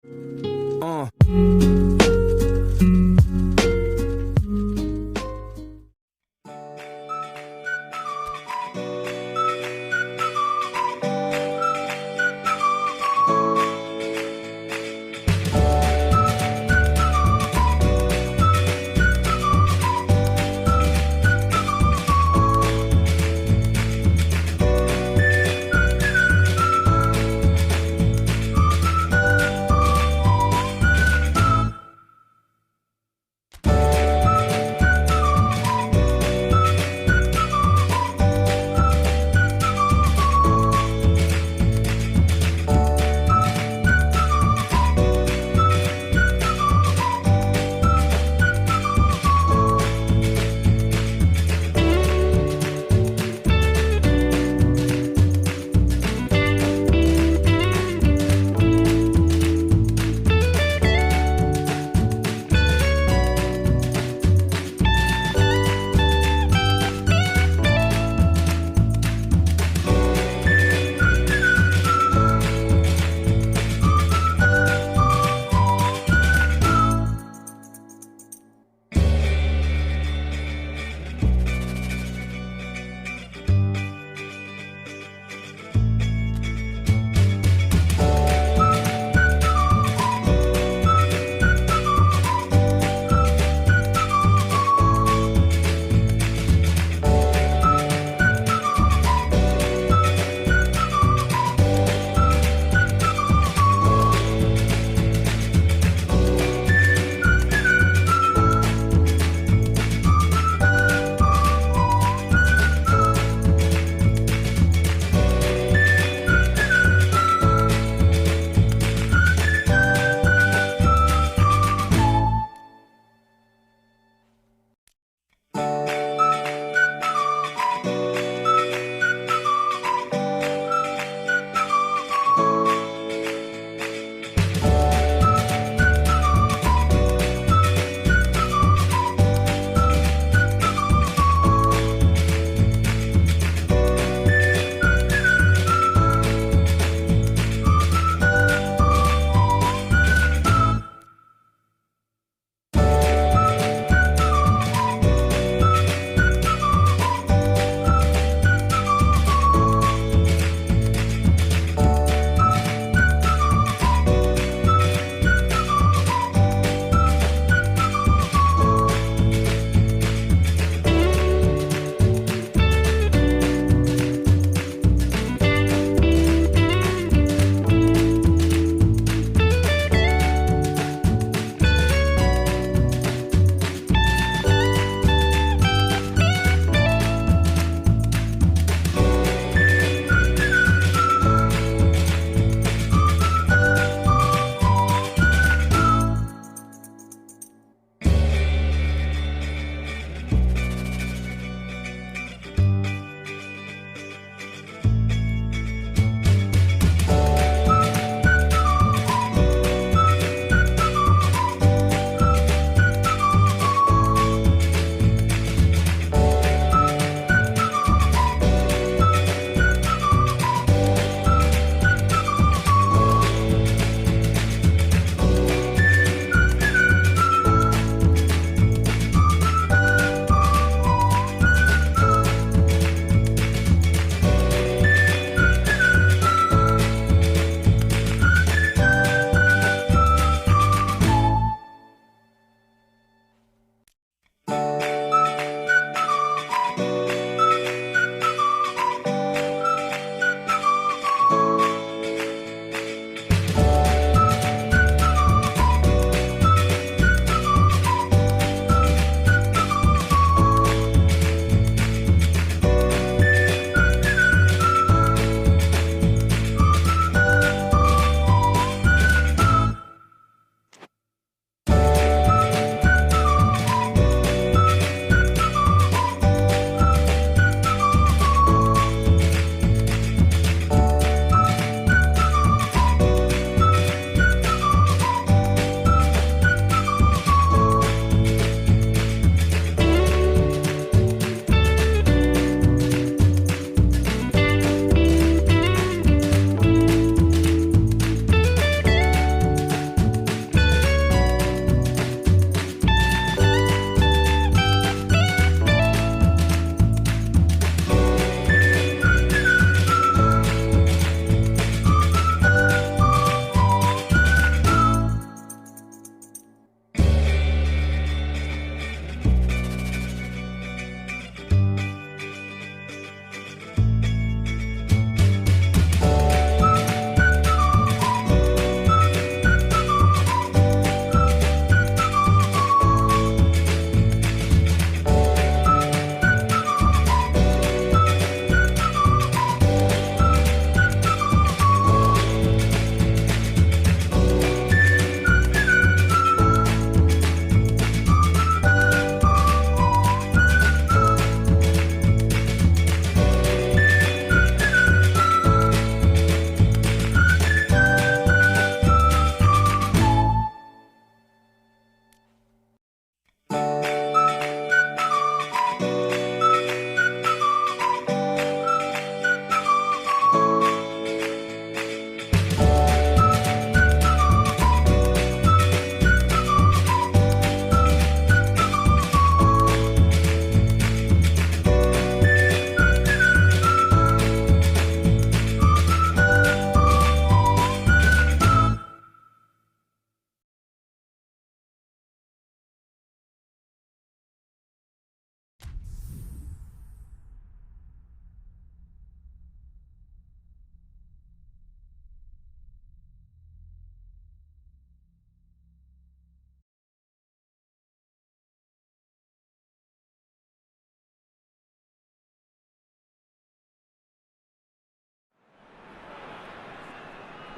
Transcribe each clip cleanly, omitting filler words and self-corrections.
Uh.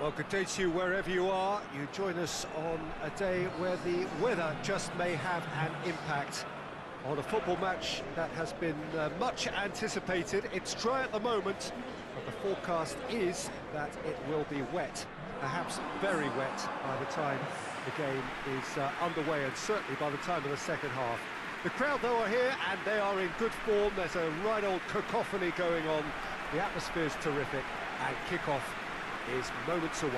Well, good day to you wherever you are. You join us on a day where the weather just may have an impact on a football match that has been much anticipated. It's dry at the moment, but the forecast is that it will be wet, perhaps very wet by the time the game is underway, and certainly by the time of the second half. The crowd, though, are here, and they are in good form. There's a right old cacophony going on. The atmosphere's terrific, and kick-off is moments away.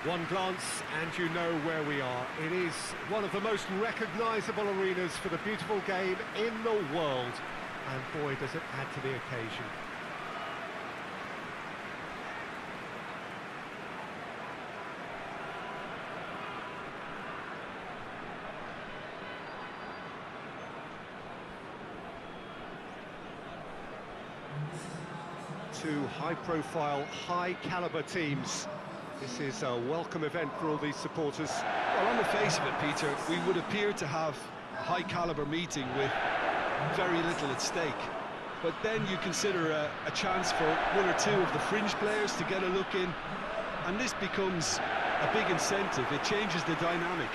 One glance and you know where we are. It is one of the most recognisable arenas for the beautiful game in the world, and boy does it add to the occasion. Two high-profile, high-caliber teams. This is a welcome event for all these supporters. Well, on the face of it, Peter, we would appear to have a high-caliber meeting with very little at stake. But then you consider a chance for one or two of the fringe players to get a look in, and this becomes a big incentive. It changes the dynamic.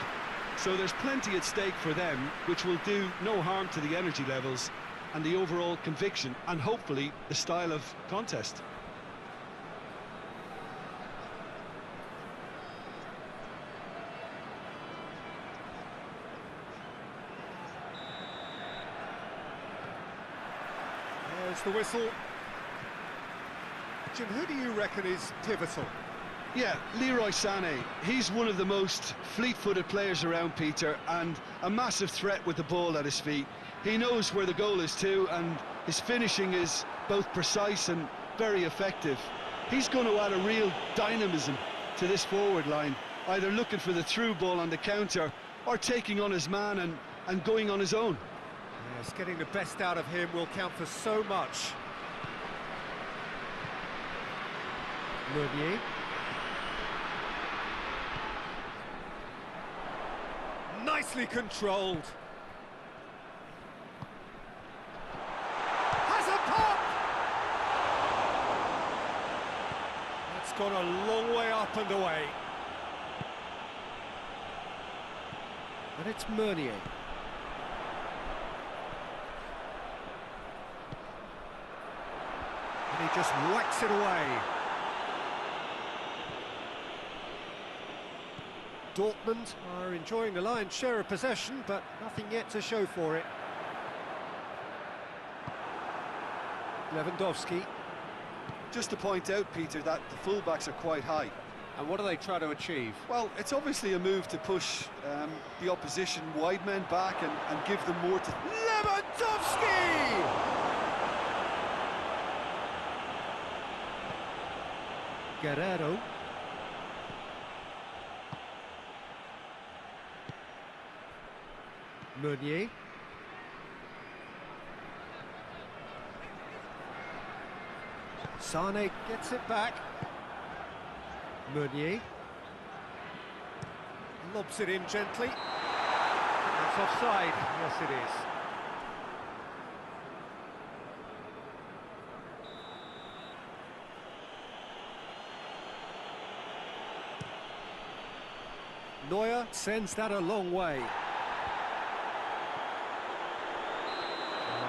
So there's plenty at stake for them, which will do no harm to the energy levels and the overall conviction, and hopefully the style of contest. There's the whistle. Jim, who do you reckon is pivotal? Yeah, Leroy Sané. He's one of the most fleet-footed players around, Peter, and a massive threat with the ball at his feet. He knows where the goal is too, and his finishing is both precise and very effective. He's going to add a real dynamism to this forward line, either looking for the through ball on the counter or taking on his man and going on his own. Yes, getting the best out of him will count for so much. Meunier. Nicely controlled. Has a pop! It's gone a long way up and away. And it's Meunier. And he just whacks it away. Dortmund are enjoying the lion's share of possession, but nothing yet to show for it. Lewandowski. Just to point out, Peter, that the fullbacks are quite high. And what do they try to achieve? Well, it's obviously a move to push the opposition wide men back and give them more to... Lewandowski! Guerrero. Meunier. Sané gets it back. Meunier. Lobs it in gently. That's offside. Yes, it is. Neuer sends that a long way.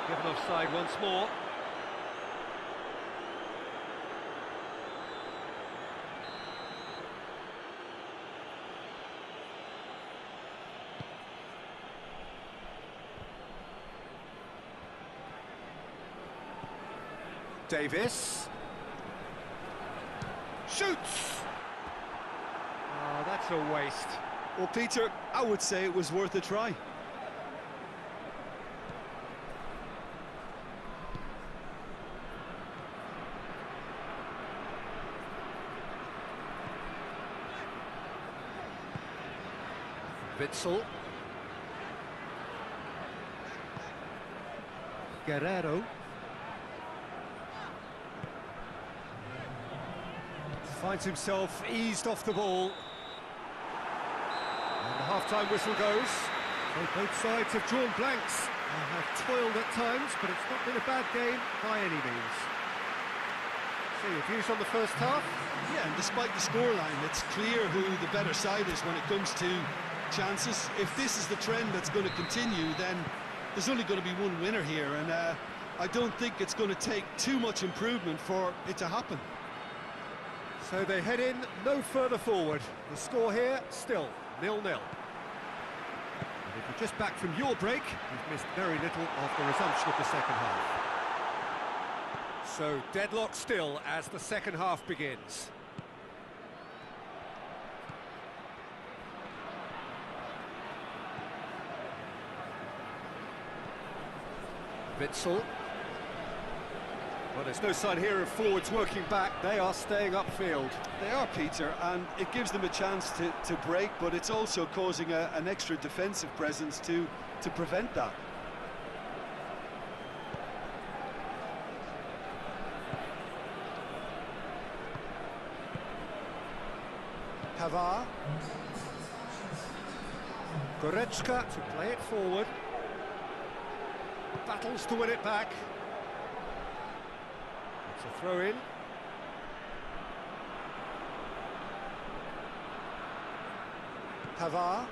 Given offside once more. Davis. Shoots! Oh, that's a waste. Well, Peter, I would say it was worth a try. Witsel. Guerrero. Finds himself eased off the ball. And the half-time whistle goes. So both sides have drawn blanks and have toiled at times, but it's not been a bad game by any means. So your views on the first half? Yeah, and despite the scoreline, it's clear who the better side is when it comes to chances. If this is the trend that's going to continue, then there's only going to be one winner here, and I don't think it's going to take too much improvement for it to happen. So they head in no further forward. The score here, still 0-0. And if you're just back from your break, you've missed very little of the resumption of the second half. So deadlock still as the second half begins. Witsel. Well, there's no sign here of forwards working back. They are staying upfield. They are, Peter, and it gives them a chance to break, but it's also causing an extra defensive presence to prevent that. Pavard. Goretzka to play it forward. Battles to win it back. It's a throw-in. Pavard.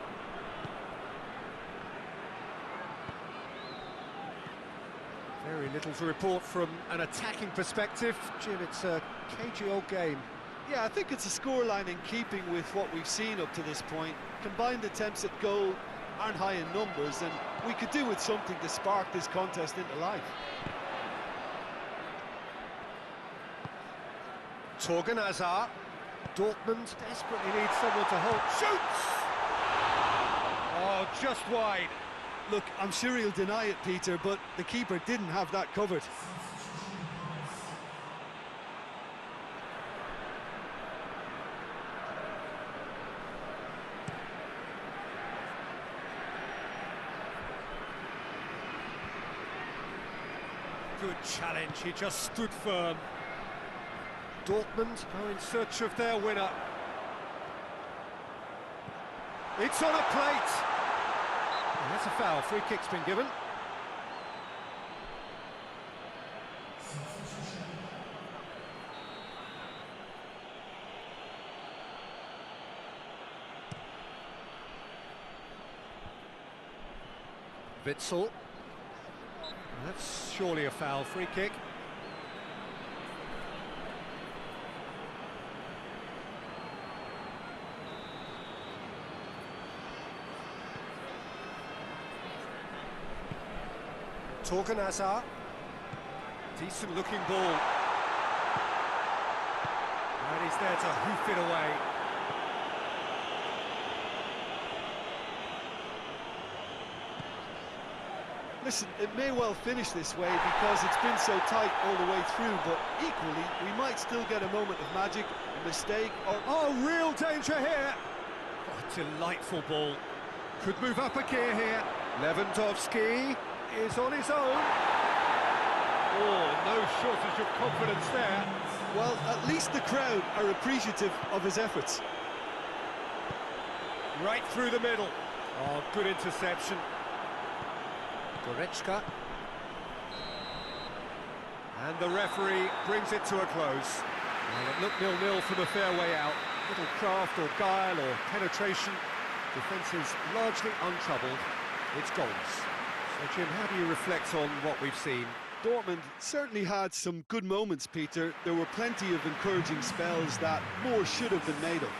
Very little to report from an attacking perspective. Jim, it's a cagey old game. Yeah, I think it's a scoreline in keeping with what we've seen up to this point. Combined attempts at goal aren't high in numbers, and we could do with something to spark this contest into life. Torgan Hazard. Dortmund desperately needs someone to hold. Shoots! Oh, just wide. Look, I'm sure he'll deny it, Peter, but the keeper didn't have that covered. Good challenge, he just stood firm. Dortmund are in search of their winner. It's on a plate! And that's a foul, free kick's been given. Witsel. That's surely a foul, free kick. Torgan Hazard. Decent looking ball. And he's there to hoof it away. Listen, it may well finish this way because it's been so tight all the way through, but equally, we might still get a moment of magic, a mistake, or... Oh, real danger here! What a delightful ball. Could move up a gear here. Lewandowski is on his own. Oh, no shortage of confidence there. Well, at least the crowd are appreciative of his efforts. Right through the middle. Oh, good interception. Goretzka. And the referee brings it to a close. Well, it looked 0-0 from a fair way out. Little craft or guile or penetration. Defence is largely untroubled. It's goals. So, Jim, how do you reflect on what we've seen? Dortmund certainly had some good moments, Peter. There were plenty of encouraging spells that more should have been made of.